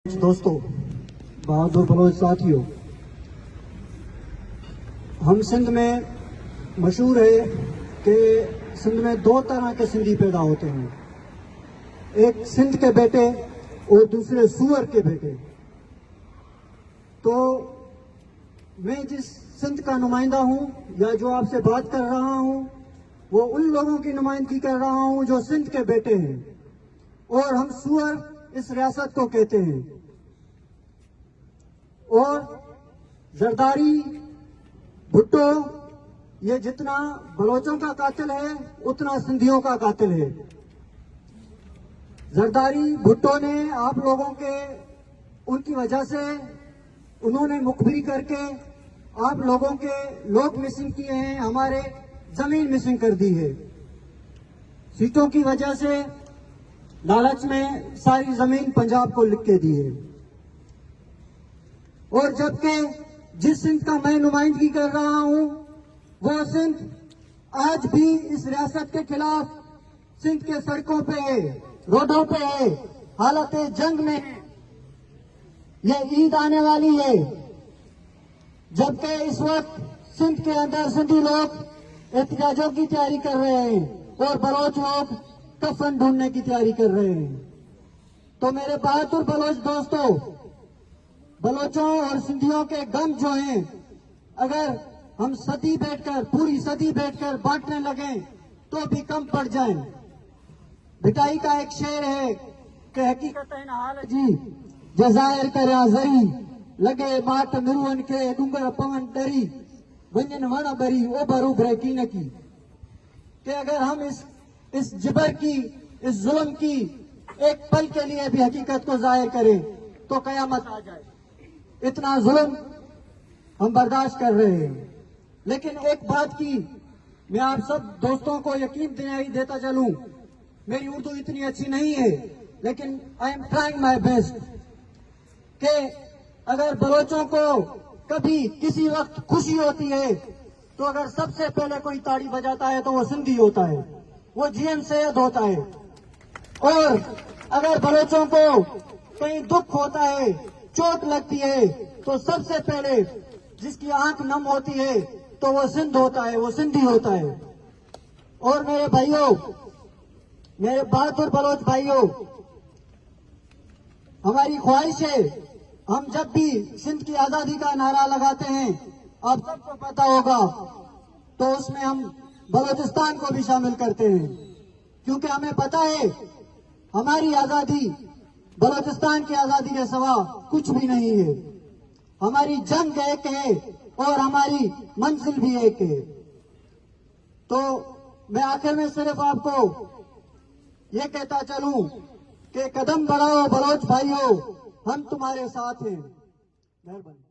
दोस्तों, बहादुर बलोच साथियों, हम सिंध में मशहूर है कि सिंध में दो तरह के सिंधी पैदा होते हैं, एक सिंध के बेटे और दूसरे सुअर के बेटे। तो मैं जिस सिंध का नुमाइंदा हूं या जो आपसे बात कर रहा हूं वो उन लोगों की नुमाइंदगी कर रहा हूं जो सिंध के बेटे हैं, और हम सुअर इस रियासत को कहते हैं। और जरदारी भुट्टो ये जितना बलोचों का कातिल है उतना सिंधियों का कातिल है। जरदारी भुट्टो ने आप लोगों के उनकी वजह से उन्होंने मुखबिरी करके आप लोगों के लोग मिसिंग किए हैं, हमारे जमीन मिसिंग कर दी है। सीटों की वजह से लालच में सारी जमीन पंजाब को लिख के दी है। और जबकि जिस सिंध का मैं नुमाइंदगी कर रहा हूं वो सिंध आज भी इस रियासत के खिलाफ सिंध के सड़कों पे है, रोडों पे है, हालत जंग में है। ये ईद आने वाली है, जबकि इस वक्त सिंध के अंदर सिंधी लोग एहतजाजों की तैयारी कर रहे हैं और बलोच लोग कफन ढूंढने की तैयारी कर रहे हैं। तो मेरे बहादुर बलोच दोस्तों, बलोचों और सिंधियों के गम जो हैं, अगर हम सदी बैठकर पूरी सदी बैठकर बांटने लगे तो भी कम पड़ जाए। भिटाई का एक शेर है कि हकीकत हाल जी जजायर कर जरी लगे माट मिरुअन के डूंगर पवन डरी वंजन वण बरी ओ भरू ब्रेकी न की। कि अगर हम इस जिबर की, इस जुल्म की एक पल के लिए भी हकीकत को जाहिर करें तो कयामत आ जाए। इतना जुल्म हम बर्दाश्त कर रहे हैं। लेकिन एक बात की मैं आप सब दोस्तों को यकीन दिलाई देता चलूं, मेरी उर्दू इतनी अच्छी नहीं है लेकिन I am trying my best, कि अगर बलोचों को कभी किसी वक्त खुशी होती है तो अगर सबसे पहले कोई ताड़ी बजाता है तो वो सिंधी होता है, वो जीएम सैयद होता है। और अगर बलोचों को कहीं दुख होता है, चोट लगती है, तो सबसे पहले जिसकी आंख नम होती है तो वो सिंध होता है, वो सिंधी होता है। और मेरे भाइयों, मेरे बहादुर बलोच भाइयों, हमारी ख्वाहिश है हम जब भी सिंध की आजादी का नारा लगाते हैं, आप सबको पता होगा, तो उसमें हम बलोचिस्तान को भी शामिल करते हैं, क्योंकि हमें पता है हमारी आजादी बलोचिस्तान की आजादी के सिवा कुछ भी नहीं है। हमारी जंग एक है और हमारी मंजिल भी एक है। तो मैं आखिर में सिर्फ आपको ये कहता चलूं कि कदम बढ़ाओ बलोच भाइयों, हम तुम्हारे साथ हैं। मेहरबानी।